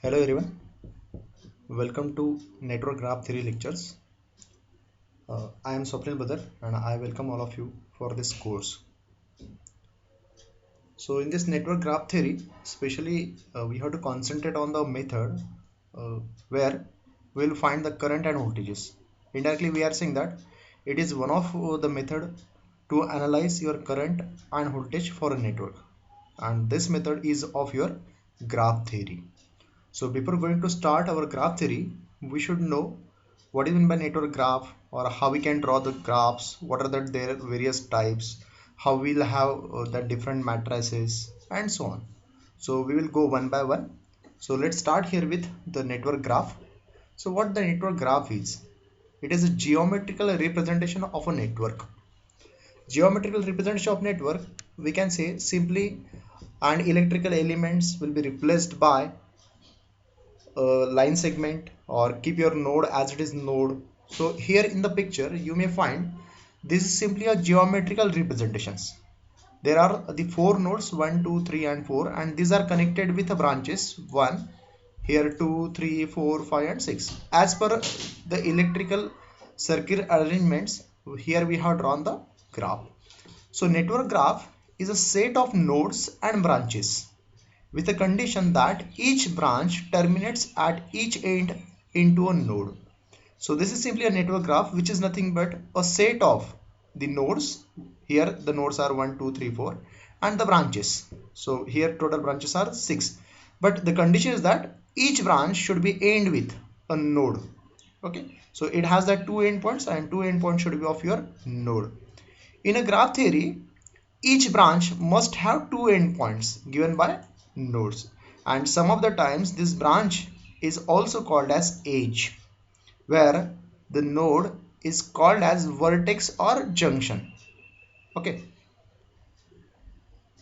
Hello everyone, welcome to Network Graph Theory lectures. I am Swapnil Badar and I welcome all of you for this course. So in this network graph theory, especially we have to concentrate on the method where we will find the current and voltages. Indirectly we are saying that it is one of the method to analyze your current and voltage for a network, and this method is of your graph theory. So before going to start our graph theory, we should know what is meant by network graph, or how we can draw the graphs, what are their various types, how we'll have the different matrices and so on. So we will go one by one. So let's start here with the network graph. So what the network graph is? It is a geometrical representation of a network. Geometrical representation of network, we can say simply, and electrical elements will be replaced by line segment, or keep your node as it is node. So here in the picture you may find this is simply a geometrical representations. There are the four nodes 1 2 3 and 4, and these are connected with the branches 1, here 2 3 4 5 and 6 as per the electrical circuit arrangements. Here we have drawn the graph. So network graph is a set of nodes and branches with a condition that each branch terminates at each end into a node. So this is simply a network graph, which is nothing but a set of the nodes. Here the nodes are 1 2 3 4 and the branches. So here total branches are 6, but the condition is that each branch should be end with a node. Okay, so it has that two endpoints, and two endpoints should be of your node. In a graph theory, each branch must have two endpoints given by nodes, and some of the times this branch is also called as edge, where the node is called as vertex or junction. Okay,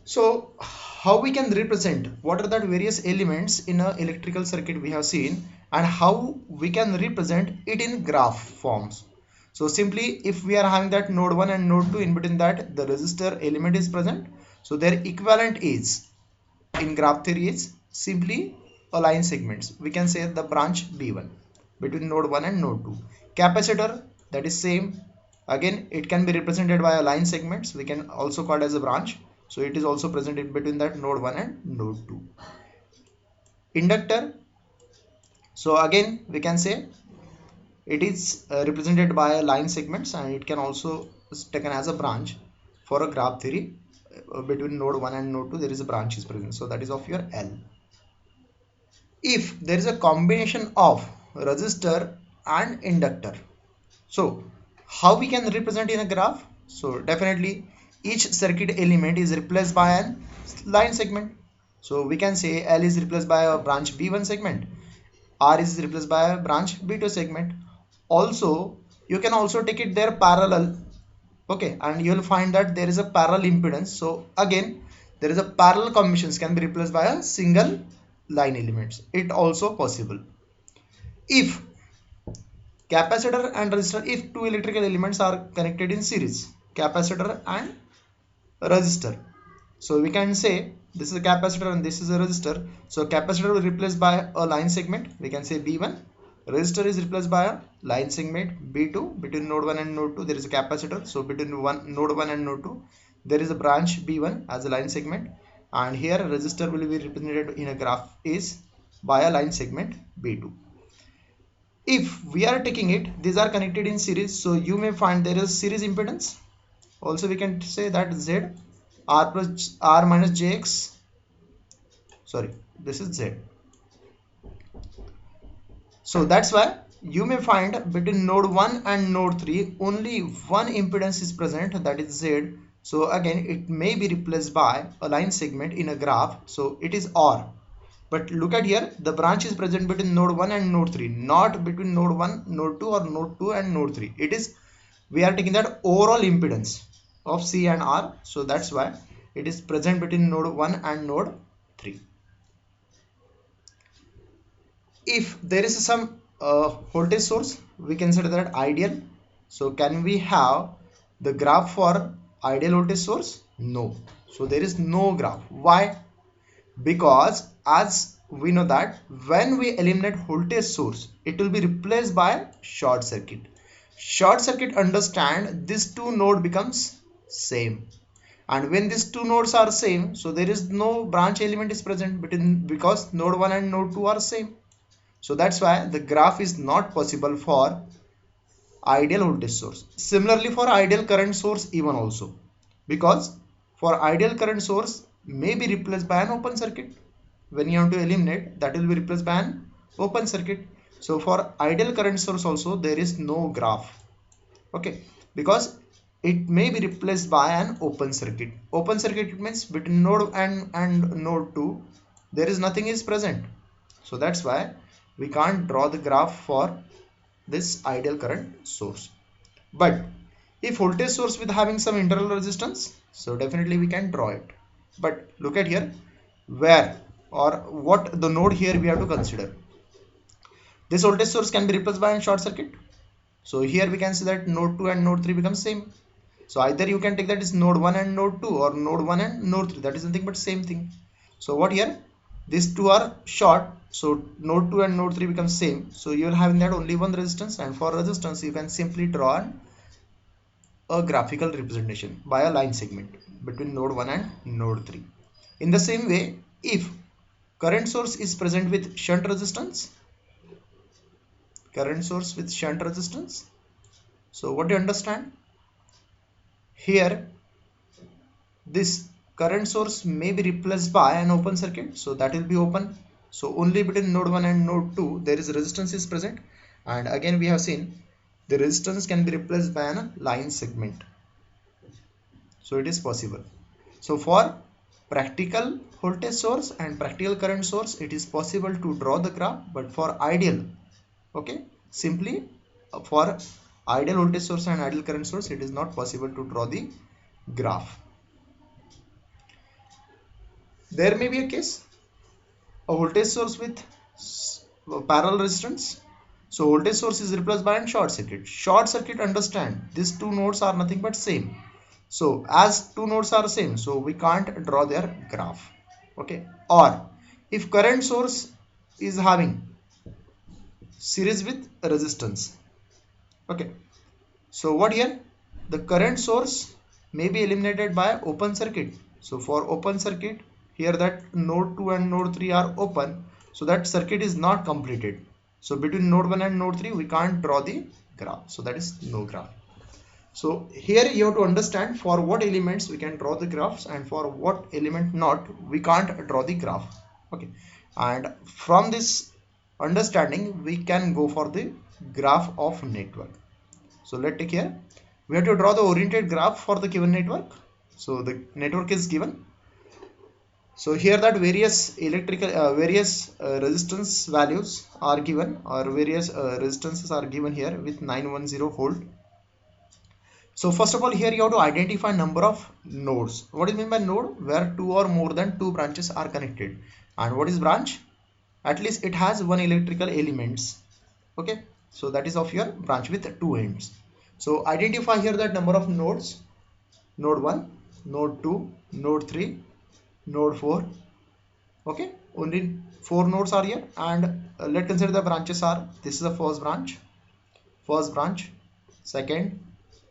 so how we can represent, what are the various elements in a electrical circuit we have seen, and how we can represent it in graph forms. So simply, if we are having that node 1 and node 2, in between that the resistor element is present, so their equivalent is in graph theory is simply a line segments. We can say the branch B1 between node 1 and node 2. Capacitor, that is same, again it can be represented by a line segments, we can also call it as a branch, so it is also present in between that node 1 and node 2. Inductor, so again we can say it is represented by a line segments, and it can also taken as a branch for a graph theory. Between node 1 and node 2 there is a branch is present, so that is of your L. If there is a combination of resistor and inductor, so how we can represent in a graph? So definitely each circuit element is replaced by a line segment. So we can say L is replaced by a branch B1 segment, R is replaced by a branch B2 segment. Also you can also take it there parallel. Okay, and you will find that there is a parallel impedance. So again there is a parallel combinations can be replaced by a single line elements. It also possible. If capacitor and resistor, if two electrical elements are connected in series, capacitor and resistor, so we can say this is a capacitor and this is a resistor. So capacitor will replaced by a line segment, we can say B1. Resistor is replaced by a line segment B2. Between node 1 and node 2 there is a capacitor, so between node 1 and node 2 there is a branch B1 as a line segment, and here resistor will be represented in a graph is by a line segment B2. If we are taking it, these are connected in series, so you may find there is series impedance. Also we can say that Z R plus R minus JX, sorry, this is Z. So that's why you may find between node 1 and node 3 only one impedance is present, that is Z. So again it may be replaced by a line segment in a graph, so it is R. But look at here, the branch is present between node 1 and node 3, not between node 1, node 2 or node 2 and node 3. It is, we are taking that overall impedance of C and R. So that's why it is present between node 1 and node 3. If there is some voltage source, we consider that ideal. So can we have the graph for ideal voltage source? No. So there is no graph. Why? Because as we know that when we eliminate voltage source, it will be replaced by short circuit. Short circuit, understand, these two node becomes same, and when these two nodes are same, so there is no branch element is present between, because node 1 and node 2 are same. So that's why the graph is not possible for ideal voltage source. Similarly for ideal current source even also, because for ideal current source may be replaced by an open circuit. When you have to eliminate, that will be replaced by an open circuit. So for ideal current source also there is no graph, okay, because it may be replaced by an open circuit. Open circuit means between node and node 2 there is nothing is present. So that's why we can't draw the graph for this ideal current source. But if voltage source with having some internal resistance, so definitely we can draw it. But look at here, where or what the node here we have to consider. This voltage source can be replaced by a short circuit. So here we can see that node 2 and node 3 become same. So either you can take that is node 1 and node 2, or node 1 and node 3, that is nothing but same thing. So what here, these two are short, so node 2 and node 3 become same. So you will have in that only one resistance, and for resistance you can simply draw a graphical representation by a line segment between node 1 and node 3. In the same way, if current source is present with shunt resistance, so what do you understand here, this current source may be replaced by an open circuit, so that will be open. So only between node 1 and node 2 there is resistance is present, and again we have seen the resistance can be replaced by a line segment. So it is possible. So for practical voltage source and practical current source it is possible to draw the graph, but for ideal, okay, simply for ideal voltage source and ideal current source it is not possible to draw the graph. There may be a case, a voltage source with parallel resistance. So voltage source is replaced by a short circuit. Short circuit, understand, these two nodes are nothing but same. So as two nodes are same, so we can't draw their graph, okay. Or if current source is having series with resistance, okay, so what here, the current source may be eliminated by open circuit. So for open circuit, here that node 2 and node 3 are open, so that circuit is not completed. So between node 1 and node 3 we can't draw the graph, so that is no graph. So here you have to understand for what elements we can draw the graphs and for what element not, we can't draw the graph, okay. And from this understanding we can go for the graph of network. So let's take here, we have to draw the oriented graph for the given network. So the network is given. So here that various resistance values are given, or various resistances are given here with 910 volt. So first of all, here you have to identify number of nodes. What is meant by node? Where two or more than two branches are connected. And what is branch? At least it has one electrical elements, okay. So that is of your branch with two ends. So identify here that number of nodes: node 1, node 2, node 3, node 4, okay. Only 4 nodes are here, and let's consider the branches are, this is the first branch, second,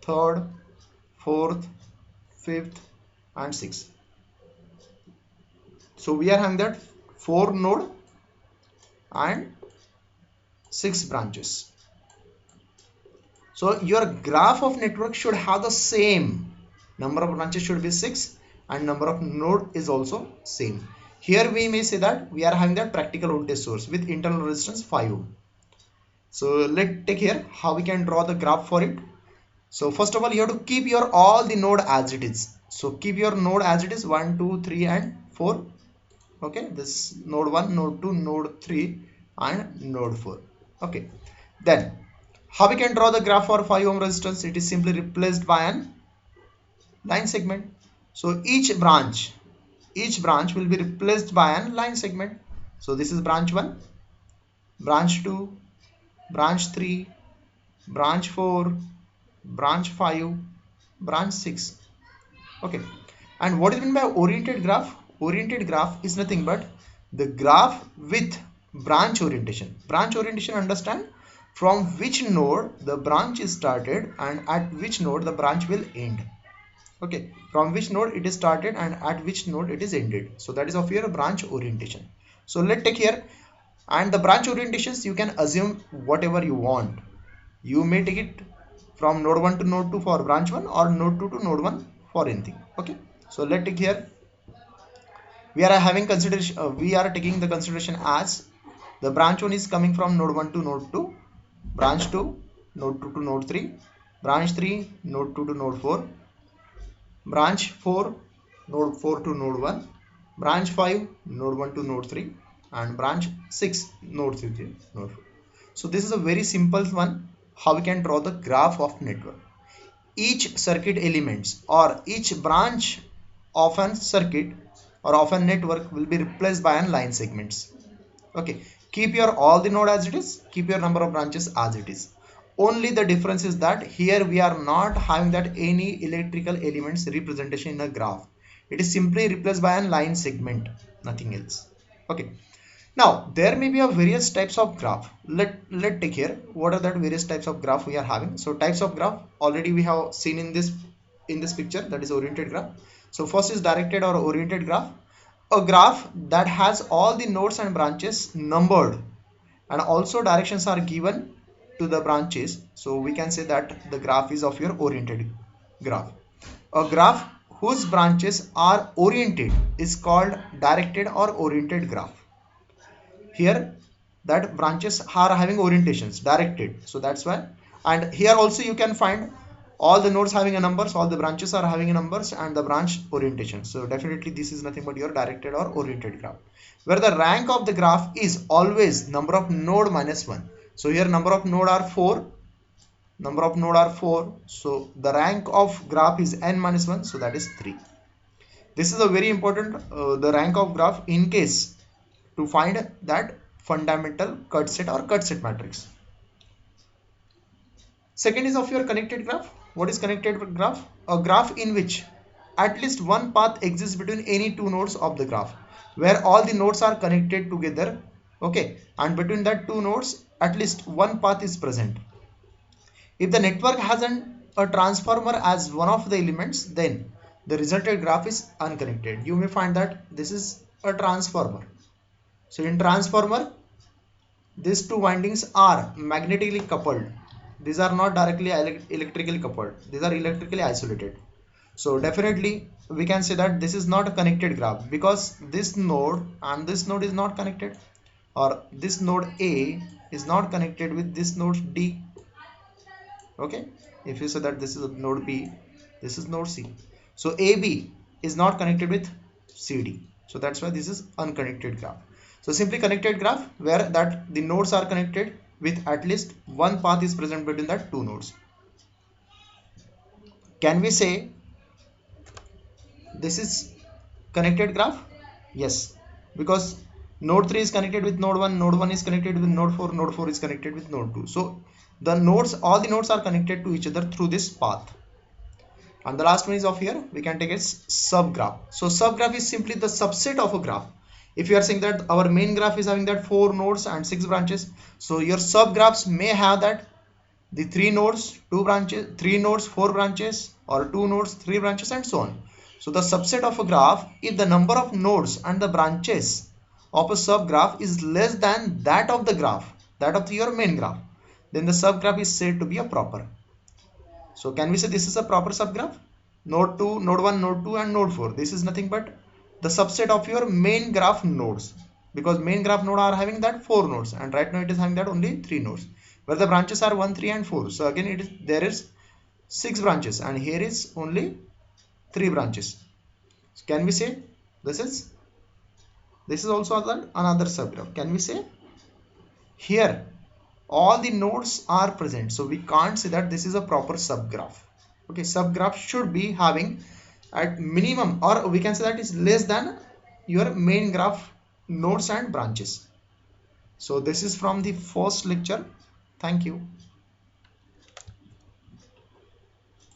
third, fourth, fifth and sixth. So we are having that 4 node and 6 branches. So your graph of network should have the same number of branches, should be 6, and number of node is also same. Here we may say that we are having that practical voltage source with internal resistance 5 ohm. So let's take here how we can draw the graph for it. So first of all, you have to keep your all the node as it is. So keep your node as it is, 1, 2, 3 and 4, okay. This node 1, node 2, node 3 and node 4, okay. Then how we can draw the graph for 5 ohm resistance? It is simply replaced by an line segment. So each branch will be replaced by an line segment. So this is branch 1, branch 2, branch 3, branch 4, branch 5, branch 6, okay. And what is meant by oriented graph? Oriented graph is nothing but the graph with branch orientation. Branch orientation, understand from which node the branch is started and at which node the branch will end. Okay, from which node it is started and at which node it is ended. So that is of your branch orientation. So let's take here, and the branch orientations you can assume whatever you want. You may take it from node 1 to node 2 for branch 1 or node 2 to node 1 for anything. Okay, so let's take here, we are having consideration, we are taking the consideration as the branch 1 is coming from node 1 to node 2, branch 2 node 2 to node 3, branch 3 node 2 to node 4, branch 4 node 4 to node 1, branch 5 node 1 to node 3, and branch 6 node 3 to node 4. So this is a very simple one, how we can draw the graph of network. Each circuit elements or each branch of an circuit or of a network will be replaced by an line segments. Okay, keep your all the node as it is, keep your number of branches as it is. Only the difference is that here we are not having that any electrical elements representation in a graph. It is simply replaced by a line segment, nothing else. Okay, now there may be a various types of graph. Let take here what are that various types of graph we are having. So types of graph already we have seen in this picture, that is oriented graph. So first is directed or oriented graph, a graph that has all the nodes and branches numbered and also directions are given to the branches. So we can say that the graph is of your oriented graph. A graph whose branches are oriented is called directed or oriented graph. Here that branches are having orientations directed, so that's why. And here also you can find all the nodes having a numbers, all the branches are having a numbers, and the branch orientation. So definitely this is nothing but your directed or oriented graph, where the rank of the graph is always number of node minus 1. So here number of node are 4, number of node are 4, so the rank of graph is n minus 1, so that is 3. This is a very important the rank of graph in case to find that fundamental cut set or cut set matrix. Second is of your connected graph. What is connected graph? A graph in which at least one path exists between any two nodes of the graph, where all the nodes are connected together. Okay, and between that two nodes at least one path is present. If the network has a transformer as one of the elements, then the resulted graph is unconnected. You may find that this is a transformer. So in transformer, these two windings are magnetically coupled. These are not directly electrically coupled. These are electrically isolated. So definitely we can say that this is not a connected graph, because this node and this node is not connected, or this node A is not connected with this node D. Okay, if you say that this is node B, this is node C. So AB is not connected with CD. So that's why this is unconnected graph. So simply connected graph where that the nodes are connected with at least one path is present between that two nodes. Can we say this is connected graph? Yes, because node 3 is connected with node 1, node 1 is connected with node 4, node 4 is connected with node 2. So the nodes, all the nodes are connected to each other through this path. And the last one is of here, we can take as subgraph. So subgraph is simply the subset of a graph. If you are saying that our main graph is having that 4 nodes and 6 branches, so your subgraphs may have that the 3 nodes, 2 branches, 3 nodes, 4 branches, or 2 nodes, 3 branches, and so on. So the subset of a graph, if the number of nodes and the branches of a subgraph is less than that of the graph, that of your main graph, then the subgraph is said to be a proper. So can we say this is a proper subgraph? Node 2, node 1, node 2, and node 4. This is nothing but the subset of your main graph nodes, because main graph node are having that 4 nodes, and right now it is having that only 3 nodes, where the branches are 1, 3, and 4. So again there is 6 branches, and here is only 3 branches. So can we say this is also another subgraph? Can we say here all the nodes are present, so we can't say that this is a proper subgraph. Okay, subgraph should be having at minimum, or we can say that is less than your main graph nodes and branches. So this is from the first lecture. Thank you.